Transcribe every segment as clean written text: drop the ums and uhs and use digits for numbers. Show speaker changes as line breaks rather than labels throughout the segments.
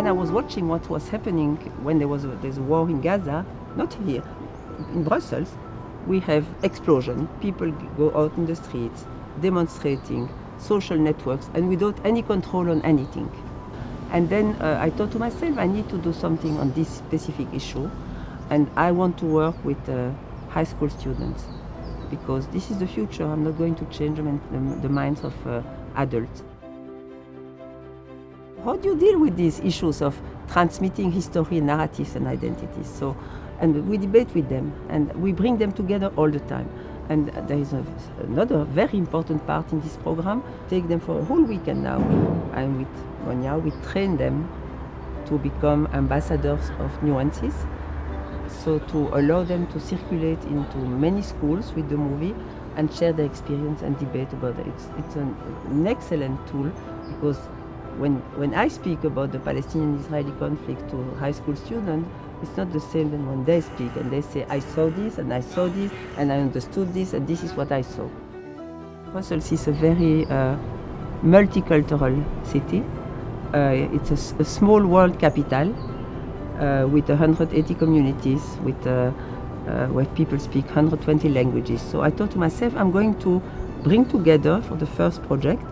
I was watching what was happening when there's a war in Gaza, not here, in Brussels, we have explosion. People go out in the streets, demonstrating, social networks, and without any control on anything. And then I thought to myself, I need to do something on this specific issue, and I want to work with high school students, because this is the future. I'm not going to change the minds of adults. How do you deal with these issues of transmitting history, narratives, and identities? And we debate with them, and we bring them together all the time. And there is another very important part in this program. Take them for a whole weekend now, and with Monia, we train them to become ambassadors of nuances. So to allow them to circulate into many schools with the movie and share their experience and debate about it. It's an excellent tool, because when I speak about the Palestinian-Israeli conflict to high school students, it's not the same than when they speak and they say, I saw this and I saw this and I understood this and this is what I saw. Brussels is a very multicultural city. It's a small world capital with 180 communities, where people speak 120 languages. So I thought to myself, I'm going to bring together for the first project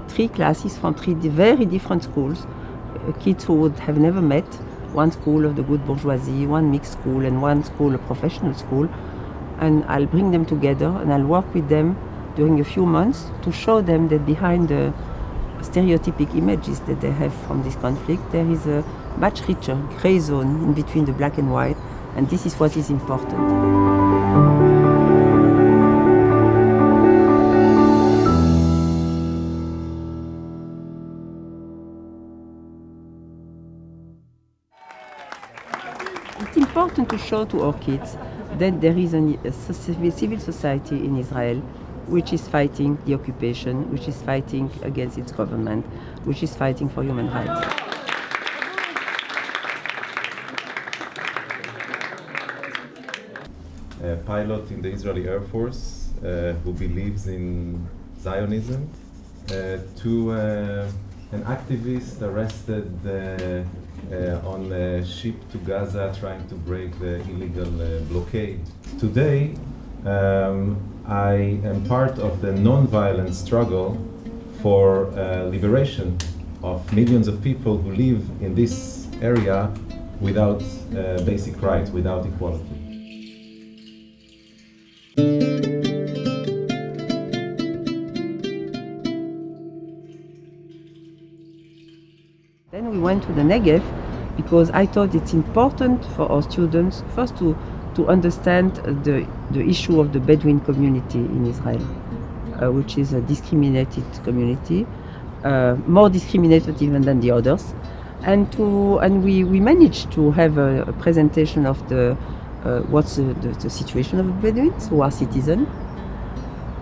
3 classes from 3 very different schools, kids who would have never met, one school of the good bourgeoisie, one mixed school, and one school, a professional school. And I'll bring them together and I'll work with them during a few months to show them that behind the stereotypic images that they have from this conflict, there is a much richer gray zone in between the black and white, and this is what is important. It's important to show to our kids that there is a civil society in Israel which is fighting the occupation, which is fighting against its government, which is fighting for human rights.
A pilot in the Israeli Air Force who believes in Zionism, to an activist arrested on a ship to Gaza trying to break the illegal blockade. Today, I am part of the non-violent struggle for liberation of millions of people who live in this area without basic rights, without equality.
Then we went to the Negev because I thought it's important for our students first to understand the issue of the Bedouin community in Israel, which is a discriminated community, more discriminated even than the others. And we managed to have a presentation of what's the situation of the Bedouins who are citizens,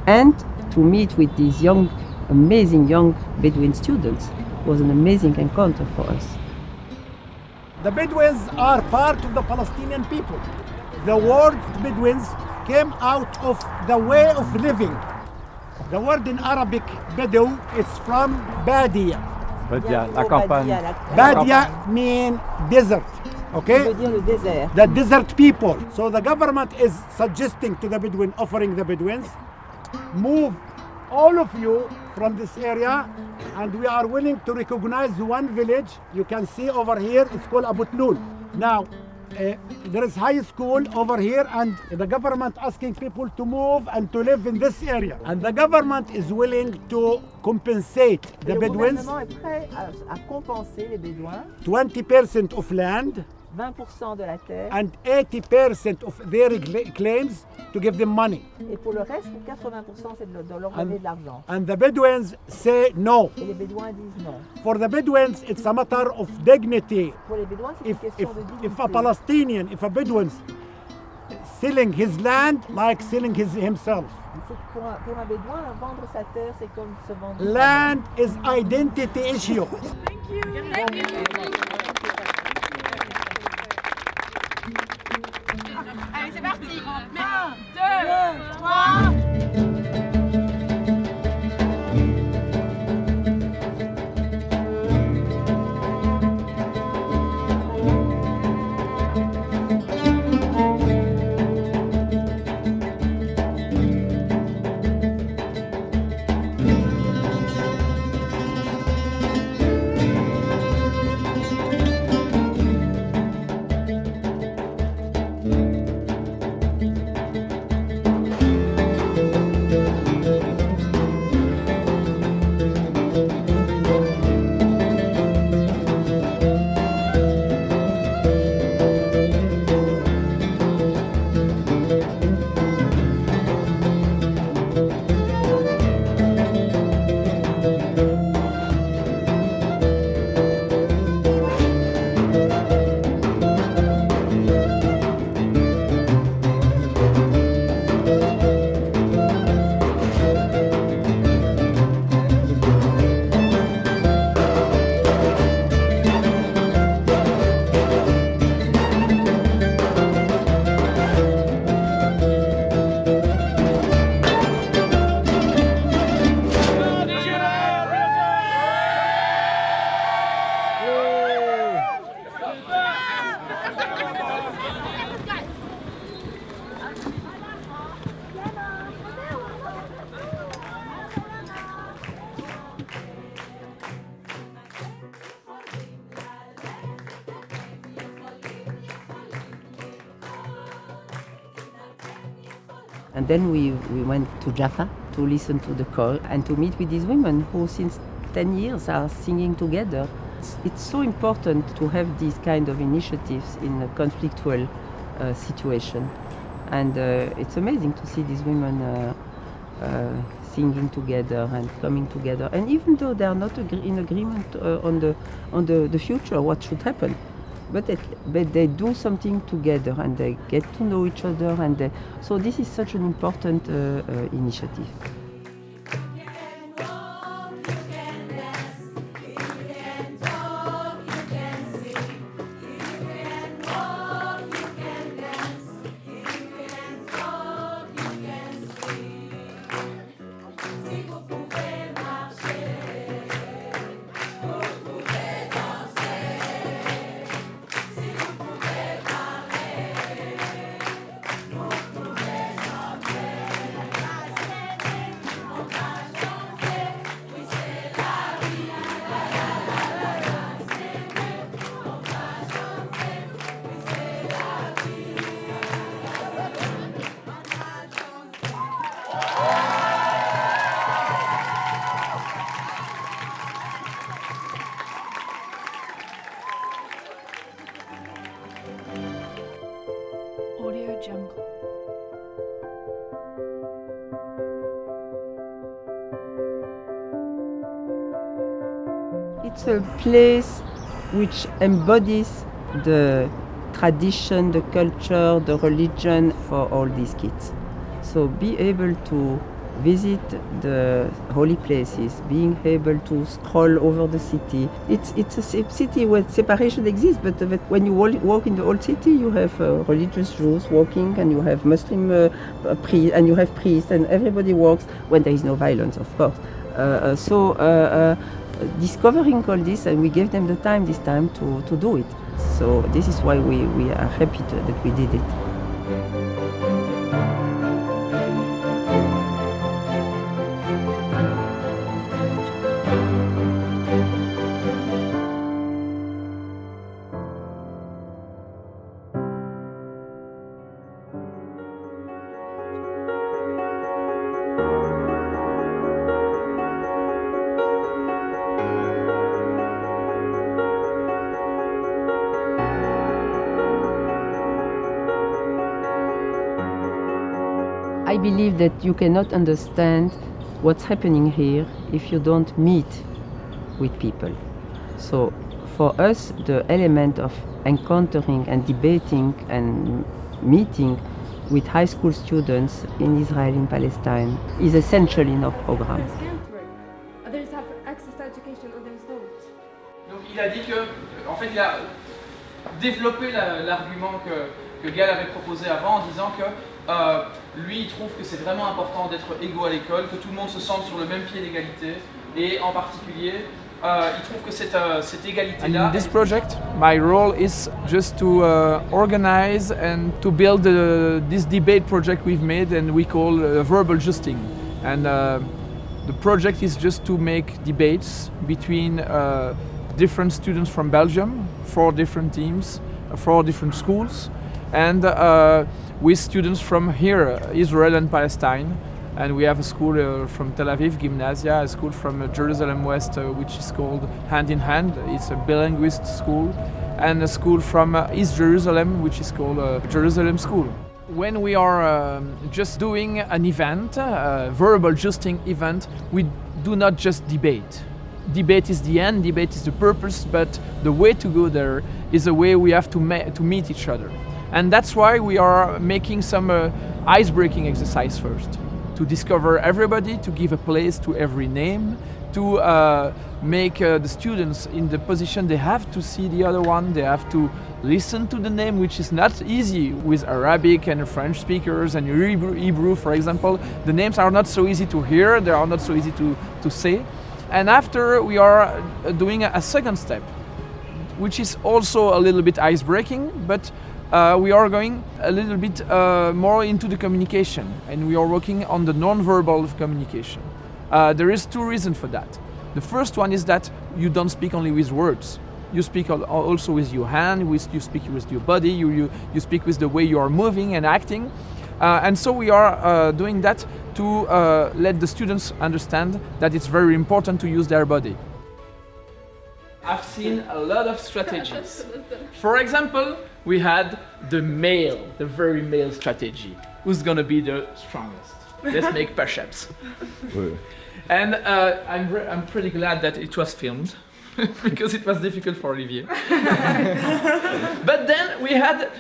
and to meet with these amazing young Bedouin students was an amazing encounter for us.
The Bedouins are part of the Palestinian people. The word Bedouins came out of the way of living. The word in Arabic, Bedou, is from Badia.
Badia, la campagne.
Badia means desert, okay? The desert people. So the government is suggesting to the Bedouin, offering the Bedouins, move all of you from this area, and we are willing to recognize one village. You can see over here, it's called Abu Tlul. Now, there is high school over here, and the government asking people to move and to live in this area. And the government is willing to compensate the Bedouins.
Le gouvernement est prêt à compenser les Bédouins.
20% of land.
20% de la terre.
And 80% of their claims to give them money.
Et pour le reste, 80% c'est de leur donner de l'argent.
And the Bedouins say no.
Et les Bédouins disent non.
For the Bedouins, it's a matter of dignity.
Pour les Bédouins, c'est une question de dignité.
If a Palestinian, if a Bedouin selling his land like selling himself.
Pour un Bédouin, vendre sa terre, c'est comme se vendre.
Land is identity issue.
Thank you. Thank you. Allez, c'est parti. 1, 2, 3.
And then we went to Jaffa to listen to the choir and to meet with these women who since 10 years are singing together. It's so important to have these kind of initiatives in a conflictual situation. And it's amazing to see these women singing together and coming together. And even though they are not in agreement on the future, what should happen, but they do something together and they get to know each other. And so this is such an important initiative. It's a place which embodies the tradition, the culture, the religion for all these kids. So be able to visit the holy places, being able to scroll over the city. It's a city where separation exists, but when you walk in the old city, you have religious Jews walking, and you have Muslim priests, and you have priests, and everybody walks when there is no violence, of course. Discovering all this, and we gave them the time this time to do it. So this is why we are happy that we did it. I believe that you cannot understand what's happening here if you don't meet with people. So for us, the element of encountering and debating and meeting with high school students in Israel and Palestine is essential in our program.
Others have access to education, others don't.
Donc il a dit que, en fait, il a développé l'argument que Gaël avait proposé avant en disant que lui, il trouve que c'est vraiment important d'être égaux à l'école, que tout le monde se sente sur le même pied d'égalité, et en particulier, il trouve que cette égalité-là...
In this project, my role is just to organize and to build this debate project we've made, and we call verbal justing. And the project is just to make debates between different students from Belgium, 4 different teams, 4 different schools, and with students from here, Israel and Palestine. And we have a school from Tel Aviv, Gymnasia, a school from Jérusalem-ouest, which is called Hand in Hand. It's a bilinguist school. And a school from East Jerusalem, which is called Jérusalem School. When we are just doing an event, a verbal justing event, we do not just debate. Debate is the end, debate is the purpose, but the way to go there is a way we have to meet each other. And that's why we are making some ice-breaking exercise first. To discover everybody, to give a place to every name, to make the students in the position they have to see the other one, they have to listen to the name, which is not easy with Arabic and French speakers and Hebrew, for example. The names are not so easy to hear, they are not so easy to say. And after we are doing a second step, which is also a little bit ice-breaking, but we are going a little bit more into the communication, and we are working on the non-verbal communication. There is 2 reasons for that. The first one is that you don't speak only with words. You speak also with your hand, you speak with your body, you speak with the way you are moving and acting. And so we are doing that to let the students understand that it's very important to use their body. I've seen a lot of strategies. For example, we had the very male strategy. Who's gonna be the strongest? Let's make push-ups. And I'm pretty glad that it was filmed because it was difficult for Olivier. But then we had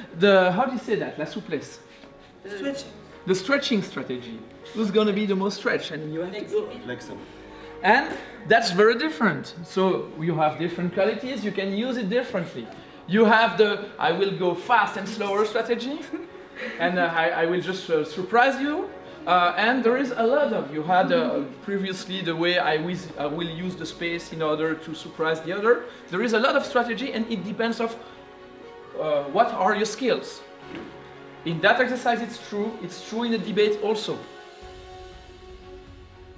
how do you say that? La souplesse. The stretching strategy. Who's gonna be the most stretched? And you have to go flexible. And that's very different. So you have different qualities, you can use it differently. You have I will go fast and slower strategy, and I will just surprise you. And there is a lot of, you had previously the way I will use the space in order to surprise the other. There is a lot of strategy, and it depends of what are your skills. In that exercise it's true in the debate also.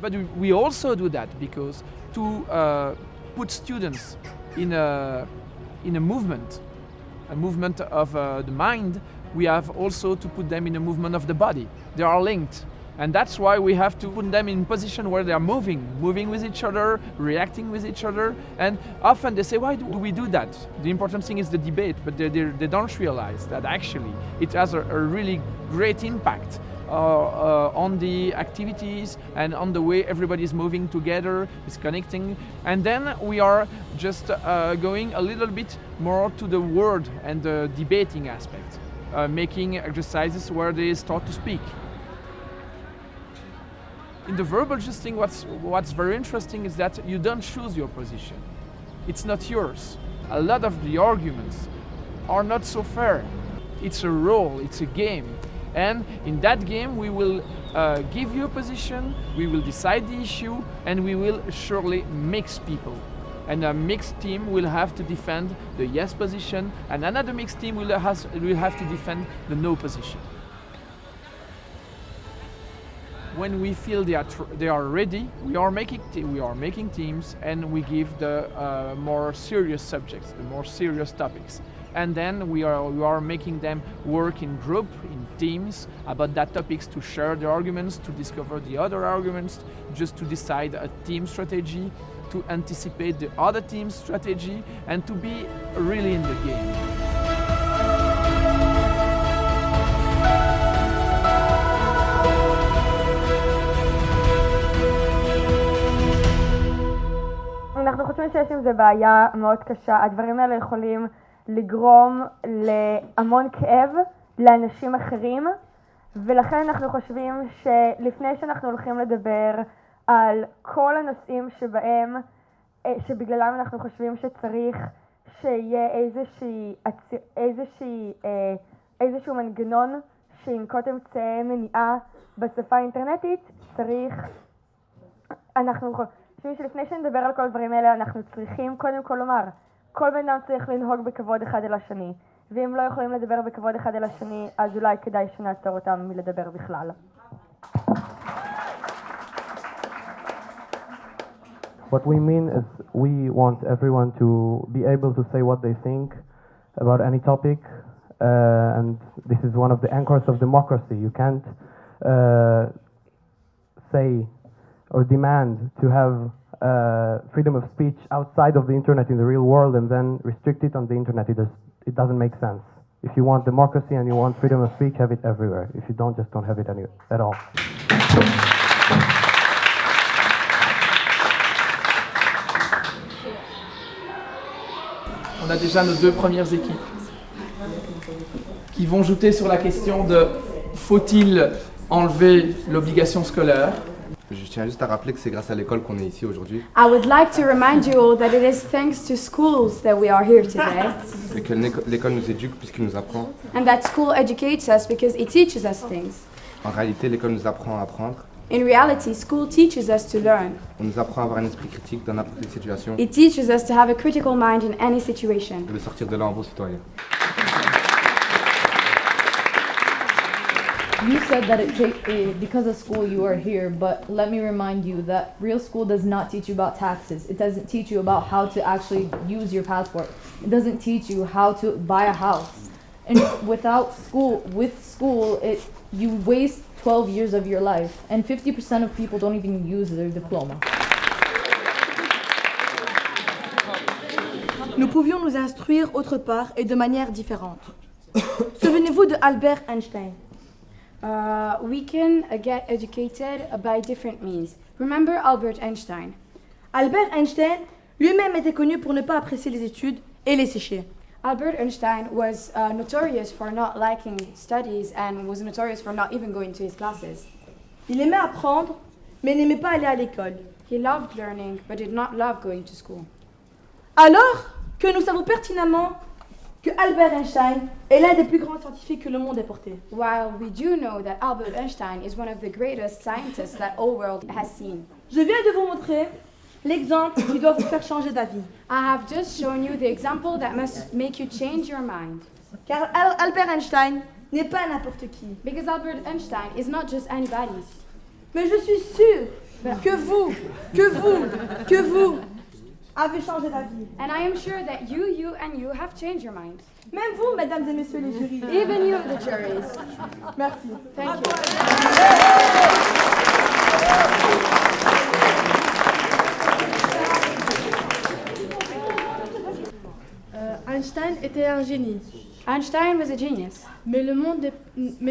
But we also do that because to put students in a movement of the mind, we have also to put them in a movement of the body. They are linked. And that's why we have to put them in position where they are moving with each other, reacting with each other. And often they say, why do we do that? The important thing is the debate, but they don't realize that actually it has a really great impact on the activities and on the way everybody is moving together, is connecting. And then we are just going a little bit more to the word and the debating aspect, making exercises where they start to speak. In the verbal justing, what's very interesting is that you don't choose your position. It's not yours. A lot of the arguments are not so fair. It's a role, it's a game. And in that game, we will give you a position, we will decide the issue, and we will surely mix people. And a mixed team will have to defend the yes position, and another mixed team will have to defend the no position. When we feel they are ready, we are making teams, and we give the more serious subjects, the more serious topics. And then we are making them work in group, in teams, about that topics, to share the arguments, to discover the other arguments, just to decide a team strategy, to anticipate the other team's strategy, and to be really in the game.
אנחנו חושבים שיש עם זה בעיה מאוד קשה. הדברים האלה יכולים לגרום להמון כאב לאנשים אחרים, ולכן אנחנו חושבים שלפני שאנחנו הולכים לדבר על כל הנושאים שבגללם אנחנו חושבים שצריך שיהיה איזשהו מנגנון שינקוט אמצעי מניעה בשפה האינטרנטית, אנחנו חושבים שלפני שנדבר על כל הדברים האלה אנחנו צריכים קודם כל לומר, כל בן אדם צריך לנהוג בכבוד אחד אל השני, ואם לא יכולים לדבר בכבוד אחד אל השני, אז אולי כדאי שנעצור אותם מלדבר בכלל.
What we mean is we want everyone to be able to say what they think about any topic, and this is one of the anchors of democracy. You can't say or demand to have freedom of speech outside of the internet in the real world and then restrict it on the internet. It doesn't make sense. If you want democracy and you want freedom of speech, have it everywhere. If you don't, just don't have it at all.
On a déjà nos deux premières équipes qui vont jouer sur la question de faut-il enlever l'obligation scolaire.
Je tiens juste à rappeler que c'est grâce à l'école qu'on est ici aujourd'hui.
I would like to remind you all that it is thanks to schools that we are here today.
Et que l'école nous éduque puisqu'il nous apprend.
And that school educates us because it teaches us things.
En réalité, l'école nous apprend à apprendre.
In reality, school teaches us to learn.
On nous apprend à avoir un esprit critique dans n'importe quelle situation.
It teaches us to have a critical mind in any situation.
Et de sortir de là en bon citoyen.
You said that because of school you are here, but let me remind you that real school does not teach you about taxes. It doesn't teach you about how to actually use your passport. It doesn't teach you how to buy a house. And without school, with school, you waste 12 years of your life, and 50% of people don't even use their diploma.
Nous pouvions nous instruire autre part et de manière différente. Souvenez-vous de Albert Einstein.
We can get educated by different means. Remember Albert Einstein.
Albert Einstein lui-même était connu pour ne pas apprécier les études et les sécher.
Albert Einstein was notorious for not liking studies and was notorious for not even going to his classes.
Il aimait apprendre, mais n'aimait pas aller à l'école.
He loved learning, but did not love going to school.
Alors que nous savons pertinemment que Albert Einstein est l'un des plus grands scientifiques que le monde ait porté.
While we do know that Albert Einstein is one of the greatest scientists that all world has seen.
Je viens de vous montrer l'exemple qui doit vous faire changer d'avis.
I have just shown you the example that must make you change your mind.
Car Albert Einstein n'est pas n'importe qui.
Because Albert Einstein is not just anybody.
Mais je suis sûre que vous avez changé d'avis.
And I am sure that you have changed your mind.
Même vous, mesdames et messieurs les jurys.
Even you, the juries.
Merci.
Thank you.
Einstein était un génie.
Einstein was a genius.
Mais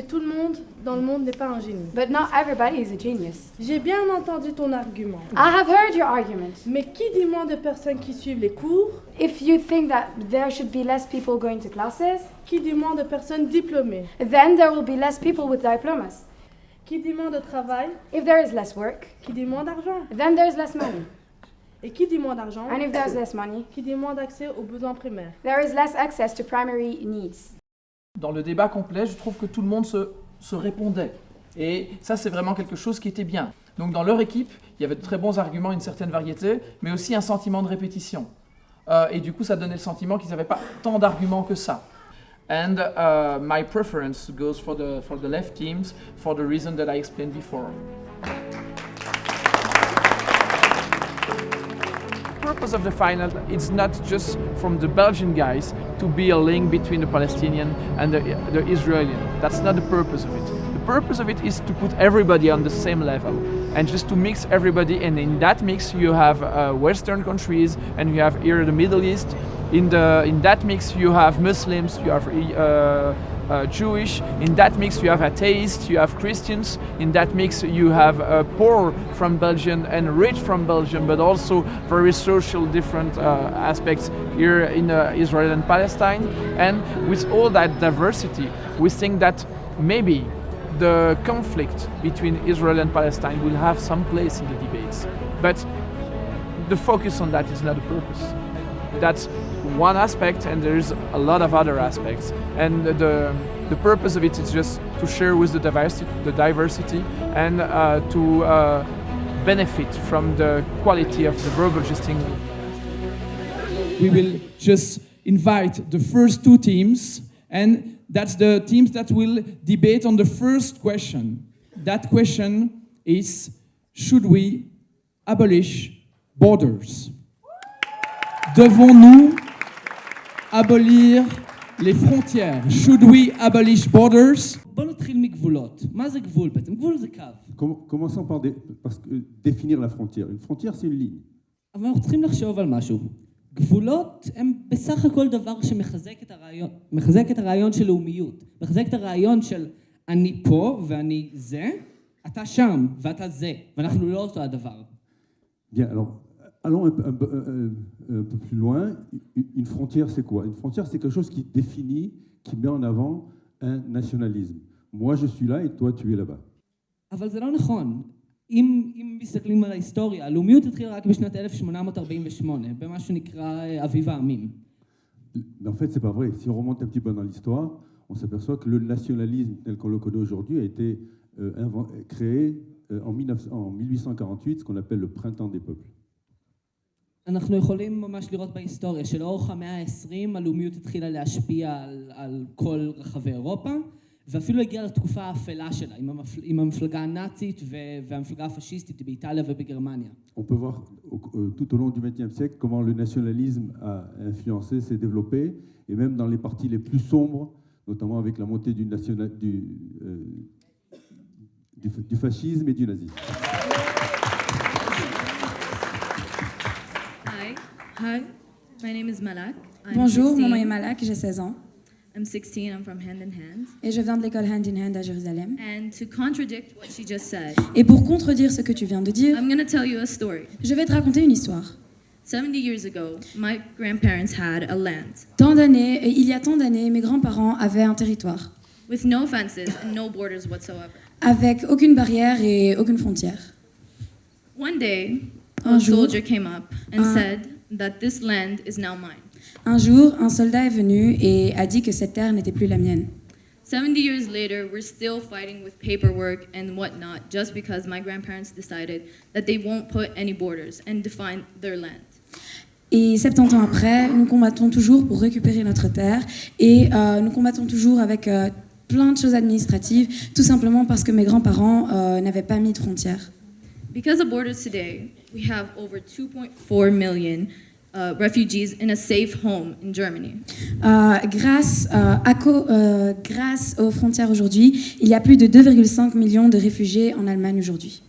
tout le monde dans le monde n'est pas un génie.
But not everybody is a genius.
J'ai bien entendu ton argument.
I have heard your argument.
Mais qui dit moins de personnes qui suivent les cours?
If you think that there should be less people going to classes,
qui dit moins de personnes diplômées?
Then there will be less people with diplomas.
Qui dit moins de travail?
If there is less work,
qui dit moins d'argent?
Then there is less money.
Et qui dit moins d'argent?
And if there is less money,
qui dit moins d'accès aux besoins primaires?
There is less access to primary needs.
Dans le débat complet, je trouve que tout le monde se répondait. Et ça, c'est vraiment quelque chose qui était bien. Donc dans leur équipe, il y avait de très bons arguments, une certaine variété, mais aussi un sentiment de répétition. Et du coup, ça donnait le sentiment qu'ils n'avaient pas tant d'arguments que ça. And my preference goes for the left teams for the reason that I explained before. The purpose of the final is not just from the Belgian guys to be a link between the Palestinian and the Israeli. That's not the purpose of it. The purpose of it is to put everybody on the same level and just to mix everybody, and in that mix you have Western countries and you have here the Middle East. In that mix you have Muslims, you have Jewish. In that mix you have atheists, you have Christians. In that mix you have poor from Belgium and rich from Belgium, but also very social different aspects here in Israel and Palestine. And with all that diversity, we think that maybe the conflict between Israel and Palestine will have some place in the debates. But the focus on that is not the purpose. That's one aspect, and there's a lot of other aspects. And the purpose of it is just to share with the diversity and to benefit from the quality of the verbal justing.
We will just invite the first two teams, and that's the teams that will debate on the first question. That question is, should we abolish borders? Devons-nous abolir les frontières? Should we abolish borders?
בוא נתחיל מגבולות. מה זה גבול בעצם? גבול זה קו.
Commençons par définir la frontière. Une frontière, c'est une ligne.
אבל אנחנו צריכים לחשוב על משהו. גבולות הם בסך הכל דבר שמחזק את הרעיון של לאומיות. מחזק את הרעיון של אני פה ואני זה, אתה שם ואתה זה, ואנחנו לא אותו הדבר.
Bien, alors, allons un peu plus loin. Une frontière, c'est quoi? Une frontière, c'est quelque chose qui définit, qui met en avant un nationalisme. Moi, je suis là et toi, tu es là-bas.
אבל זה לא נכון. אם מסתכלים על ההיסטוריה, הלאומיות התחילה רק בשנת 1848, במה שנקרא אביב העמים.
Mais en fait, c'est pas vrai. Si on remonte un petit peu dans l'histoire, on s'aperçoit que le nationalisme tel qu'on le connaît aujourd'hui a été créé en 1848, ce qu'on appelle le printemps des peuples.
אנחנו יכולים ממש לראות בהיסטוריה שלאורך המאה ה-20 הלאומיות התחילה להשפיע על כל רחבי אירופה, ואפילו הגיעה לתקופה האפלה שלה, עם המפלגה הנאצית והמפלגה הפשיסטית באיטליה ובגרמניה.
On peut voir tout au long du XXe siècle comment le nationalisme a influencé, s'est développé, et même dans les partis les plus sombres, notamment avec la montée du fascisme et du nazisme.
Hi, my name is Malak.
Bonjour, mon nom est Malak, j'ai 16 ans.
I'm 16, I'm from Hand in Hand.
Et je viens de l'école Hand in Hand à Jérusalem.
And to contradict what she just said,
Et pour contredire ce que tu viens de dire,
I'm going to tell you a story.
Je vais te raconter une histoire.
70 years ago, my grandparents had a land.
Il y a tant d'années, mes grands-parents avaient un territoire.
With no fences and no borders whatsoever.
Avec aucune barrière et aucune frontière.
One day,
Un
a
jour,
soldier came up and said that this land is now mine.
Un jour, un soldat est venu et a dit que cette terre n'était plus la mienne.
70 years later, we're still fighting with paperwork and whatnot just because my grandparents decided that they won't put any borders and define their land.
Et 70 ans après, nous combattons toujours pour récupérer notre terre et nous combattons toujours avec plein de choses administratives, tout simplement parce que mes grands-parents n'avaient pas mis de frontières.
Because of borders today, we have over 2.4 million refugees in a safe home in Germany.
Grâce aux frontières aujourd'hui, il y a plus de 2,5 millions de réfugiés en Allemagne aujourd'hui.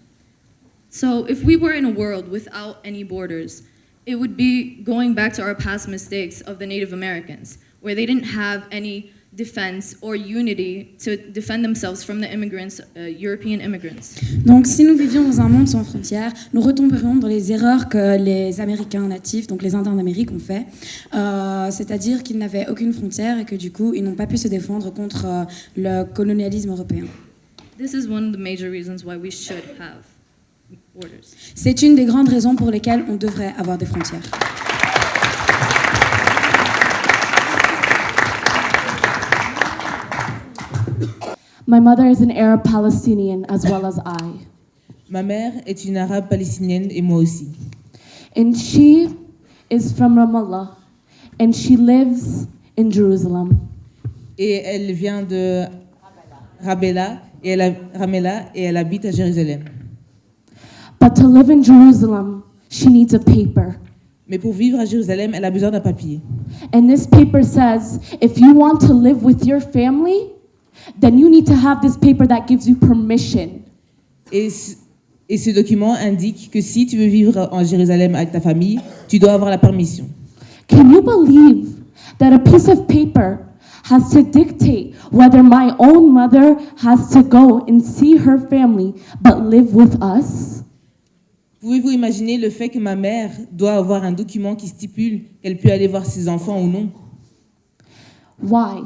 So if we were in a world without any borders, it would be going back to our past mistakes of the Native Americans, where they didn't have any defense or unity to defend themselves from the immigrants, European immigrants.
Donc si nous vivions dans un monde sans frontières, nous retomberions dans les erreurs que les Américains natifs, donc les Indiens d'Amérique, ont fait, c'est-à-dire qu'ils n'avaient aucune frontière et que du coup ils n'ont pas pu se défendre contre le colonialisme européen.
This is one of the major reasons why we should have borders.
C'est une des grandes raisons pour lesquelles on devrait avoir des frontières.
My mother is an Arab Palestinian as well as I.
Ma mère est une arabe palestinienne et moi aussi.
And she is from Ramallah and she lives in Jerusalem.
Et elle vient de Ramallah et elle habite à Jérusalem.
But to live in Jerusalem, she needs a paper.
Mais pour vivre à Jérusalem, elle a besoin d'un papier.
And this paper says, if you want to live with your family, then you need to have this paper that gives you permission.
Et ce document indique que si tu veux vivre en Jérusalem avec ta famille, tu dois avoir la permission.
Can you believe that a piece of paper has to dictate whether my own mother has to go and see her family but live with us?
Pouvez-vous imaginer le fait que ma mère doit avoir un document qui stipule qu'elle peut aller voir ses enfants ou non?
Why?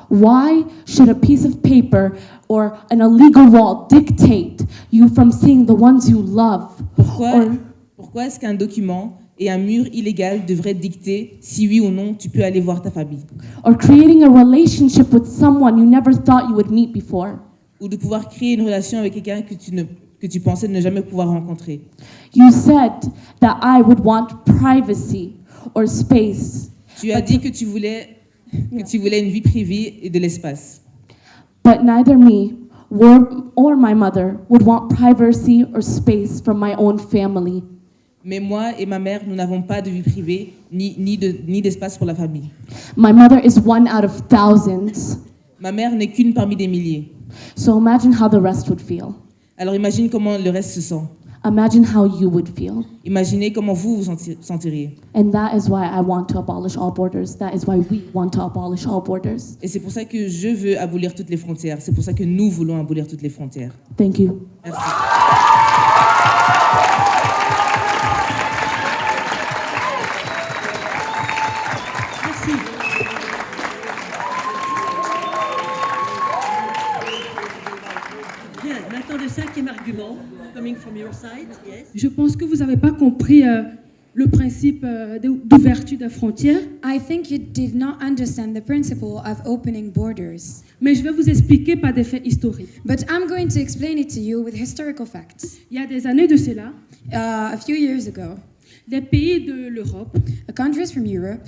Why should a piece of paper or an illegal wall dictate you from seeing the ones you love?
Pourquoi est-ce qu'un document et un mur illégal devraient dicter si oui ou non tu peux aller voir ta famille?
Or creating a relationship with someone you never thought you would meet before?
Ou de pouvoir créer une relation avec quelqu'un que tu pensais ne jamais pouvoir rencontrer?
You said that I would want privacy or space.
Tu as dit que tu voulais une vie privée et de l'espace.
But neither me or my mother would want privacy or space from my own family.
Mais moi et ma mère, nous n'avons pas de vie privée ni d'espace pour la famille.
My mother is one out of thousands.
Ma mère n'est qu'une parmi des milliers.
So imagine how the rest would feel.
Alors imagine comment le reste se sent.
Imagine how you would feel.
Imaginez comment vous vous sentiriez.
And that is why I want to abolish all borders. That is why we want to abolish all borders.
Et c'est pour ça que je veux abolir toutes les frontières. C'est pour ça que nous voulons abolir toutes les frontières.
Thank you.
Merci.
Bien, maintenant le cinquième argument, coming from your side, yes. Je pense que vous n'avez pas compris le principe d'ouverture des frontières.
I think you did not understand the principle of opening borders.
Mais je vais vous expliquer par des faits historiques.
But I'm going to explain it to you with historical facts.
Il y a des années de cela,
a few years ago,
les pays de l'Europe,
countries from Europe,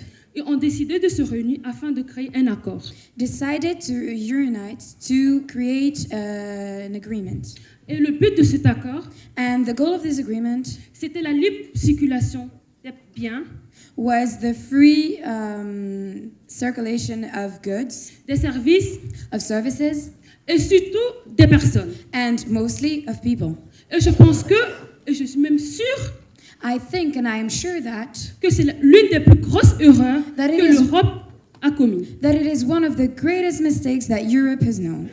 ont décidé de se réunir afin de créer un accord.
Decided to unite to create an agreement.
Et le but de cet accord,
and the goal of this agreement,
c'était la libre circulation des biens,
was the free circulation of goods,
des services,
of services,
et surtout des personnes.
And mostly of people.
Et je pense que, et je suis même sûre,
I think and I am sure that
que c'est l'une des plus grosses erreurs que l'Europe a commis.
That it is one of the greatest mistakes that Europe has known.